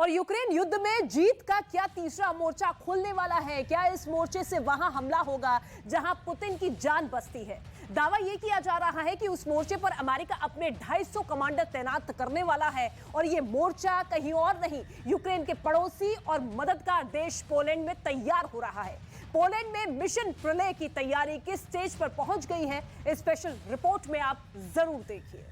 और यूक्रेन युद्ध में जीत का क्या तीसरा मोर्चा खुलने वाला है? क्या इस मोर्चे से वहां हमला होगा जहां पुतिन की जान बसती है? दावा यह किया जा रहा है कि उस मोर्चे पर अमेरिका अपने 250 कमांडर तैनात करने वाला है और यह मोर्चा कहीं और नहीं, यूक्रेन के पड़ोसी और मददगार देश पोलैंड में तैयार हो रहा है। पोलैंड में मिशन प्रलय की तैयारी किस स्टेज पर पहुंच गई है, इस स्पेशल रिपोर्ट में आप जरूर देखिए।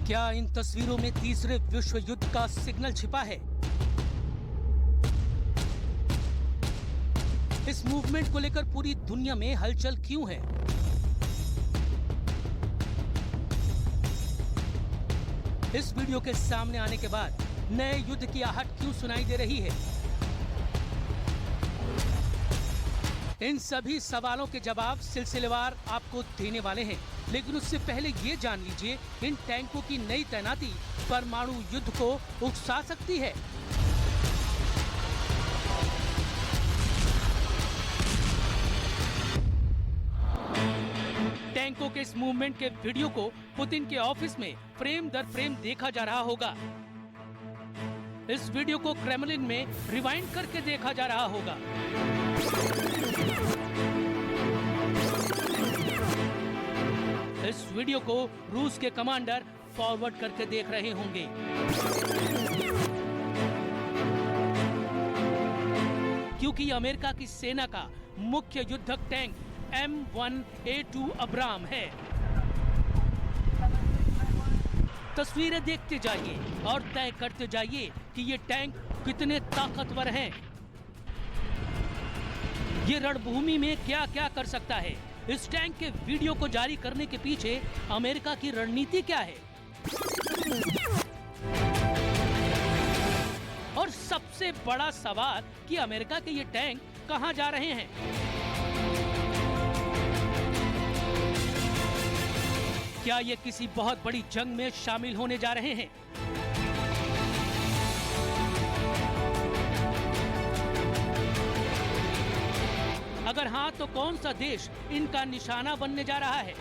क्या इन तस्वीरों में तीसरे विश्व युद्ध का सिग्नल छिपा है? इस मूवमेंट को लेकर पूरी दुनिया में हलचल क्यों है? इस वीडियो के सामने आने के बाद नए युद्ध की आहट क्यों सुनाई दे रही है? इन सभी सवालों के जवाब सिलसिलेवार आपको देने वाले हैं, लेकिन उससे पहले ये जान लीजिए इन टैंकों की नई तैनाती परमाणु युद्ध को उकसा सकती है। टैंकों के इस मूवमेंट के वीडियो को पुतिन के ऑफिस में फ्रेम दर फ्रेम देखा जा रहा होगा। इस वीडियो को क्रेमलिन में रिवाइंड करके देखा जा रहा होगा। इस वीडियो को रूस के कमांडर फॉरवर्ड करके देख रहे होंगे। क्योंकि अमेरिका की सेना का मुख्य युद्धक टैंक M1A2 अब्राम है। तस्वीरें देखते जाइए और तय करते जाइए कि ये टैंक कितने ताकतवर हैं। ये रणभूमि में क्या क्या कर सकता है? इस टैंक के वीडियो को जारी करने के पीछे अमेरिका की रणनीति क्या है? और सबसे बड़ा सवाल कि अमेरिका के ये टैंक कहां जा रहे हैं? क्या ये किसी बहुत बड़ी जंग में शामिल होने जा रहे हैं? अगर हाँ, तो कौन सा देश इनका निशाना बनने जा रहा है?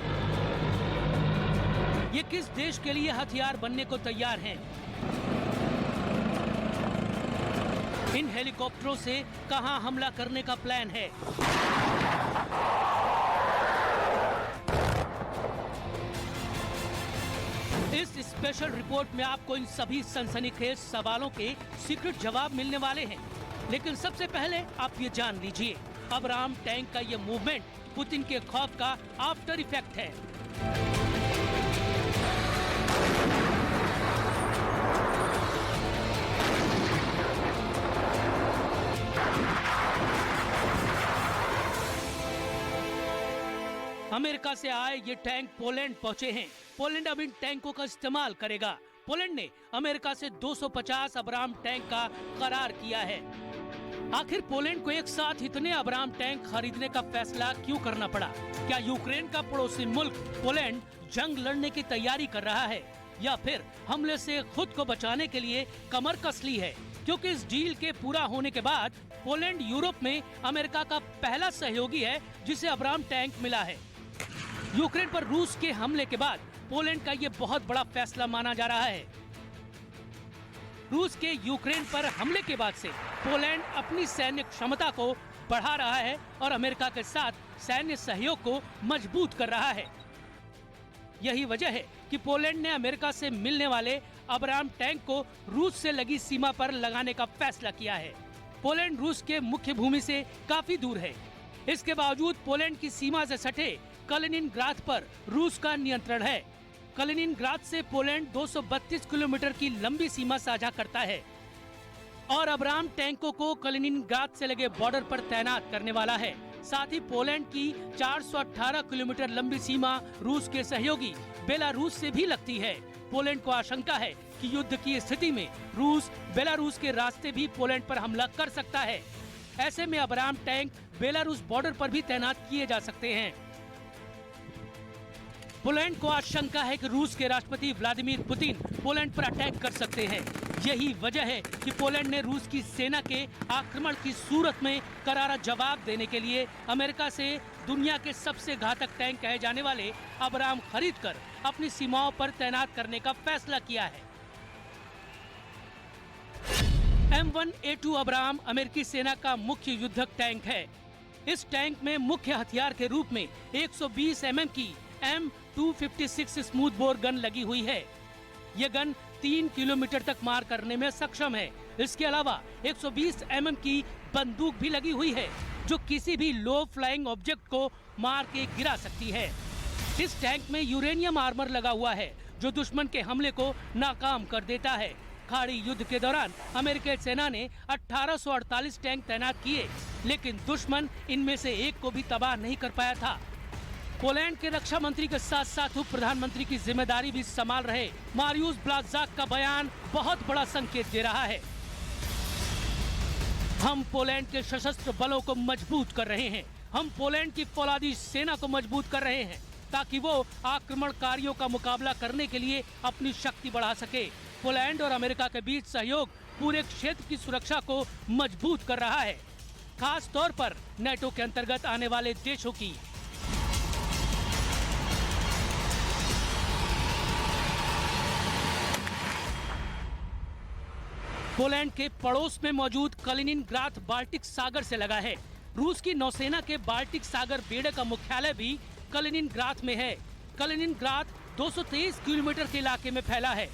ये किस देश के लिए हथियार बनने को तैयार हैं? इन हेलीकॉप्टरों से कहां हमला करने का प्लान है? इस स्पेशल रिपोर्ट में आपको इन सभी सनसनीखेज सवालों के सीक्रेट जवाब मिलने वाले हैं। लेकिन सबसे पहले आप ये जान लीजिए, अब्राम टैंक का ये मूवमेंट पुतिन के खौफ का आफ्टर इफेक्ट है। अमेरिका से आए ये टैंक पोलैंड पहुंचे हैं। पोलैंड अब इन टैंकों का इस्तेमाल करेगा। पोलैंड ने अमेरिका से 250 अब्राम टैंक का करार किया है। आखिर पोलैंड को एक साथ इतने अब्राम टैंक खरीदने का फैसला क्यों करना पड़ा? क्या यूक्रेन का पड़ोसी मुल्क पोलैंड जंग लड़ने की तैयारी कर रहा है, या फिर हमले से खुद को बचाने के लिए कमर कस ली है? क्योंकि इस डील के पूरा होने के बाद पोलैंड यूरोप में अमेरिका का पहला सहयोगी है जिसे अब्राम टैंक मिला है। यूक्रेन पर रूस के हमले के बाद पोलैंड का ये बहुत बड़ा फैसला माना जा रहा है। रूस के यूक्रेन पर हमले के बाद से पोलैंड अपनी सैन्य क्षमता को बढ़ा रहा है और अमेरिका के साथ सैन्य सहयोग को मजबूत कर रहा है। यही वजह है कि पोलैंड ने अमेरिका से मिलने वाले अब्राम टैंक को रूस से लगी सीमा पर लगाने का फैसला किया है। पोलैंड रूस के मुख्य भूमि से काफी दूर है। इसके बावजूद पोलैंड की सीमा से सटे कलिनिनग्राद पर रूस का नियंत्रण है। कलिनिनग्राद से पोलैंड 232 किलोमीटर की लंबी सीमा साझा करता है और अब्राम टैंकों को कलिनिनग्राद से लगे बॉर्डर पर तैनात करने वाला है। साथ ही पोलैंड की 418 किलोमीटर लंबी सीमा रूस के सहयोगी बेलारूस से भी लगती है। पोलैंड को आशंका है कि युद्ध की स्थिति में रूस बेलारूस के रास्ते भी पोलैंड पर हमला कर सकता है। ऐसे में अब्राम टैंक बेलारूस बॉर्डर पर भी तैनात किए जा सकते हैं। पोलैंड को आशंका है कि रूस के राष्ट्रपति व्लादिमीर पुतिन पोलैंड पर अटैक कर सकते हैं। यही वजह है कि पोलैंड ने रूस की सेना के आक्रमण की सूरत में करारा जवाब देने के लिए अमेरिका से दुनिया के सबसे घातक टैंक कहे जाने वाले अब्राम खरीदकर अपनी सीमाओं पर तैनात करने का फैसला किया है। M1A2 अब्राम अमेरिकी सेना का मुख्य युद्धक टैंक है। इस टैंक में मुख्य हथियार के रूप में 120 mm की M256 स्मूथ बोर गन लगी हुई है। ये गन 3 किलोमीटर तक मार करने में सक्षम है। इसके अलावा 120 mm की बंदूक भी लगी हुई है जो किसी भी लो फ्लाइंग ऑब्जेक्ट को मार के गिरा सकती है। इस टैंक में यूरेनियम आर्मर लगा हुआ है जो दुश्मन के हमले को नाकाम कर देता है। खाड़ी युद्ध के दौरान अमेरिकी सेना ने 1848 टैंक तैनात किए, लेकिन दुश्मन इनमें से एक को भी तबाह नहीं कर पाया था। पोलैंड के रक्षा मंत्री के साथ साथ उप प्रधानमंत्री की जिम्मेदारी भी संभाल रहे मारियुस ब्लाजाक का बयान बहुत बड़ा संकेत दे रहा है। हम पोलैंड के सशस्त्र बलों को मजबूत कर रहे हैं। हम पोलैंड की फौलादी सेना को मजबूत कर रहे हैं ताकि वो आक्रमणकारियों का मुकाबला करने के लिए अपनी शक्ति बढ़ा सके। पोलैंड और अमेरिका के बीच सहयोग पूरे क्षेत्र की सुरक्षा को मजबूत कर रहा है, खास तौर पर नेटो के अंतर्गत आने वाले देशों की। पोलैंड के पड़ोस में मौजूद कलिनिनग्राद बाल्टिक सागर से लगा है। रूस की नौसेना के बाल्टिक सागर बेड़े का मुख्यालय भी कलिनिनग्राद में है। कलिनिनग्राद 223 किलोमीटर के इलाके में फैला है,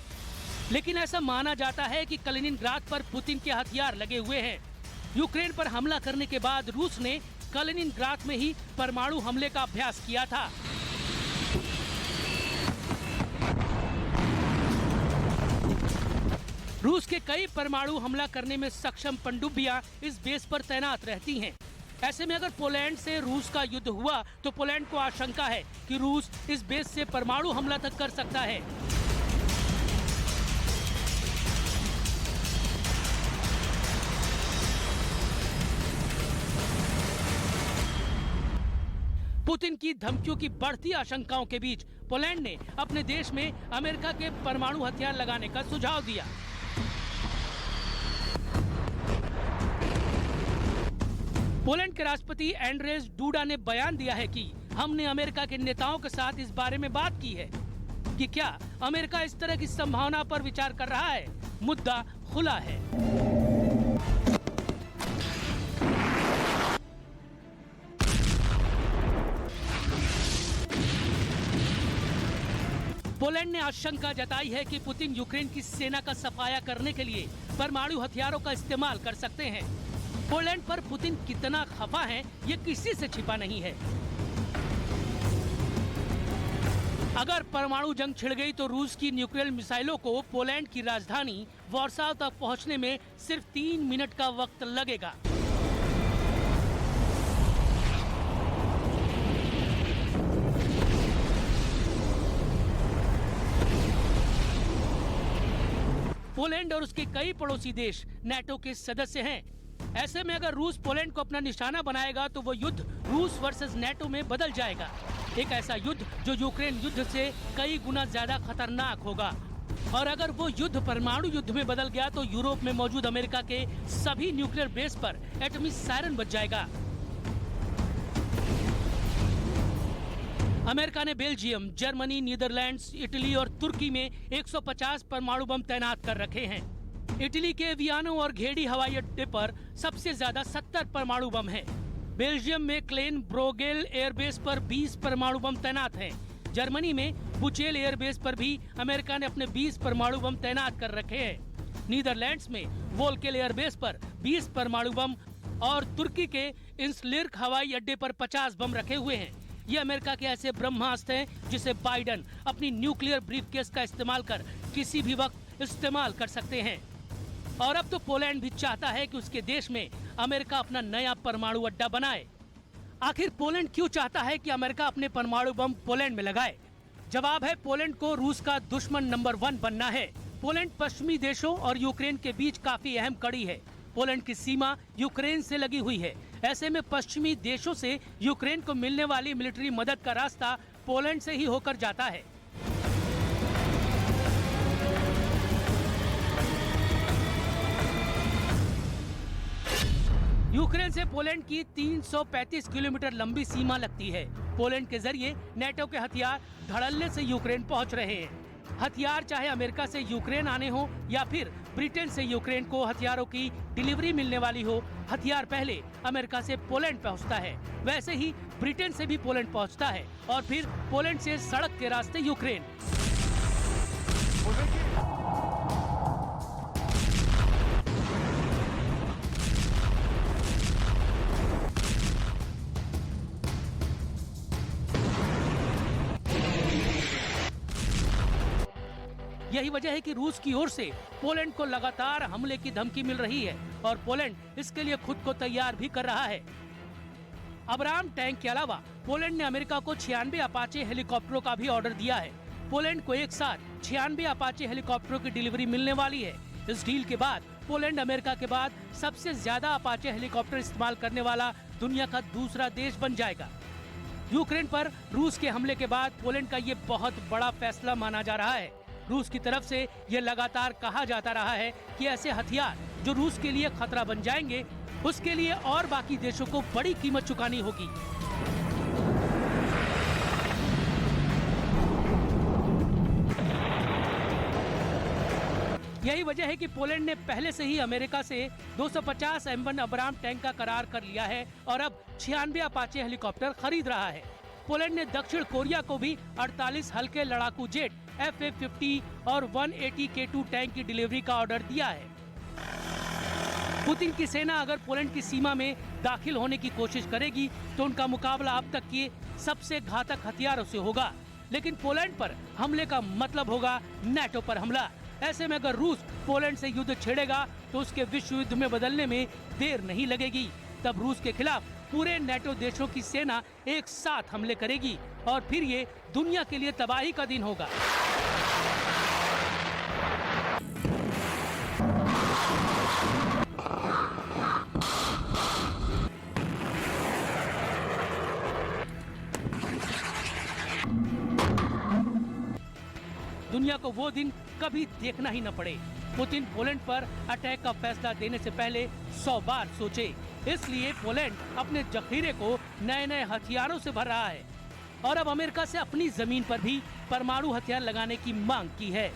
लेकिन ऐसा माना जाता है कि कलिनिनग्राद पर पुतिन के हथियार लगे हुए हैं। यूक्रेन पर हमला करने के बाद रूस ने कलिनिनग्राद में ही परमाणु हमले का अभ्यास किया था। रूस के कई परमाणु हमला करने में सक्षम पनडुब्बियां इस बेस पर तैनात रहती हैं। ऐसे में अगर पोलैंड से रूस का युद्ध हुआ तो पोलैंड को आशंका है कि रूस इस बेस से परमाणु हमला तक कर सकता है। पुतिन की धमकियों की बढ़ती आशंकाओं के बीच पोलैंड ने अपने देश में अमेरिका के परमाणु हथियार लगाने का सुझाव दिया। पोलैंड के राष्ट्रपति एंड्रेज डूडा ने बयान दिया है कि हमने अमेरिका के नेताओं के साथ इस बारे में बात की है कि क्या अमेरिका इस तरह की संभावना पर विचार कर रहा है। मुद्दा खुला है। पोलैंड ने आशंका जताई है कि पुतिन यूक्रेन की सेना का सफाया करने के लिए परमाणु हथियारों का इस्तेमाल कर सकते हैं। पोलैंड पर पुतिन कितना खफा है ये किसी से छिपा नहीं है। अगर परमाणु जंग छिड़ गई तो रूस की न्यूक्लियर मिसाइलों को पोलैंड की राजधानी वार्सा तक पहुंचने में सिर्फ 3 मिनट का वक्त लगेगा। पोलैंड और उसके कई पड़ोसी देश नेटो के सदस्य हैं। ऐसे में अगर रूस पोलैंड को अपना निशाना बनाएगा तो वो युद्ध रूस वर्सेस नेटो में बदल जाएगा। एक ऐसा युद्ध जो यूक्रेन युद्ध से कई गुना ज्यादा खतरनाक होगा। और अगर वो युद्ध परमाणु युद्ध में बदल गया तो यूरोप में मौजूद अमेरिका के सभी न्यूक्लियर बेस पर एटमी सायरन बज जाएगा। अमेरिका ने बेल्जियम, जर्मनी, नीदरलैंड्स, इटली और तुर्की में 150 परमाणु बम तैनात कर रखे हैं। इटली के वियानो और घेडी हवाई अड्डे पर सबसे ज्यादा 70 परमाणु बम हैं। बेल्जियम में क्लेन ब्रोगेल एयरबेस पर 20 परमाणु बम तैनात हैं। जर्मनी में बुचेल एयरबेस पर भी अमेरिका ने अपने 20 परमाणु बम तैनात कर रखे हैं। नीदरलैंड्स में वोल्केल एयरबेस पर 20 परमाणु बम और तुर्की के इंसलिर्क हवाई अड्डे पर 50 बम रखे हुए हैं। ये अमेरिका के ऐसे ब्रह्मास्त्र हैं जिसे बाइडन अपनी न्यूक्लियर ब्रीफकेस का इस्तेमाल कर किसी भी वक्त इस्तेमाल कर सकते हैं। और अब तो पोलैंड भी चाहता है कि उसके देश में अमेरिका अपना नया परमाणु अड्डा बनाए। आखिर पोलैंड क्यों चाहता है कि अमेरिका अपने परमाणु बम पोलैंड में लगाए? जवाब है, पोलैंड को रूस का दुश्मन नंबर 1 बनना है। पोलैंड पश्चिमी देशों और यूक्रेन के बीच काफी अहम कड़ी है। पोलैंड की सीमा यूक्रेन से लगी हुई है। ऐसे में पश्चिमी देशों से यूक्रेन को मिलने वाली मिलिट्री मदद का रास्ता पोलैंड से ही होकर जाता है। यूक्रेन से पोलैंड की 335 किलोमीटर लंबी सीमा लगती है। पोलैंड के जरिए नेटो के हथियार धड़ल्ले से यूक्रेन पहुंच रहे हैं। हथियार चाहे अमेरिका से यूक्रेन आने हो या फिर ब्रिटेन से यूक्रेन को हथियारों की डिलीवरी मिलने वाली हो, हथियार पहले अमेरिका से पोलैंड पहुंचता है। वैसे ही ब्रिटेन से भी पोलैंड पहुंचता है और फिर पोलैंड से सड़क के रास्ते यूक्रेन। यही वजह है कि रूस की ओर से पोलैंड को लगातार हमले की धमकी मिल रही है और पोलैंड इसके लिए खुद को तैयार भी कर रहा है। अब्राम टैंक के अलावा पोलैंड ने अमेरिका को 96 अपाचे हेलीकॉप्टरों का भी ऑर्डर दिया है। पोलैंड को एक साथ 96 अपाचे हेलीकॉप्टरों की डिलीवरी मिलने वाली है। इस डील के बाद पोलैंड अमेरिका के बाद सबसे ज्यादा अपाचे हेलीकॉप्टर इस्तेमाल करने वाला दुनिया का दूसरा देश बन जाएगा। यूक्रेन पर रूस के हमले के बाद पोलैंड का ये बहुत बड़ा फैसला माना जा रहा है। रूस की तरफ से ये लगातार कहा जाता रहा है कि ऐसे हथियार जो रूस के लिए खतरा बन जाएंगे, उसके लिए और बाकी देशों को बड़ी कीमत चुकानी होगी। यही वजह है कि पोलैंड ने पहले से ही अमेरिका से 250 M1 अब्राम टैंक का करार कर लिया है और अब 96 अपाचे हेलीकॉप्टर खरीद रहा है। पोलैंड ने दक्षिण कोरिया को भी 48 हल्के लड़ाकू जेट FA-50 और 180 K2 टैंक की डिलीवरी का ऑर्डर दिया है। पुतिन की सेना अगर पोलैंड की सीमा में दाखिल होने की कोशिश करेगी तो उनका मुकाबला अब तक के सबसे घातक हथियारों से होगा। लेकिन पोलैंड पर हमले का मतलब होगा नेटो पर हमला। ऐसे में अगर रूस पोलैंड से युद्ध छेड़ेगा तो उसके विश्व युद्ध में बदलने में देर नहीं लगेगी। तब रूस के खिलाफ पूरे नेटो देशों की सेना एक साथ हमले करेगी और फिर ये दुनिया के लिए तबाही का दिन होगा। दुनिया को वो दिन कभी देखना ही न पड़े। पुतिन पोलैंड पर अटैक का फैसला देने से पहले 100 बार सोचे। इसलिए पोलैंड अपने जखीरे को नए नए हथियारों से भर रहा है और अब अमेरिका से अपनी जमीन पर भी परमाणु हथियार लगाने की मांग की है।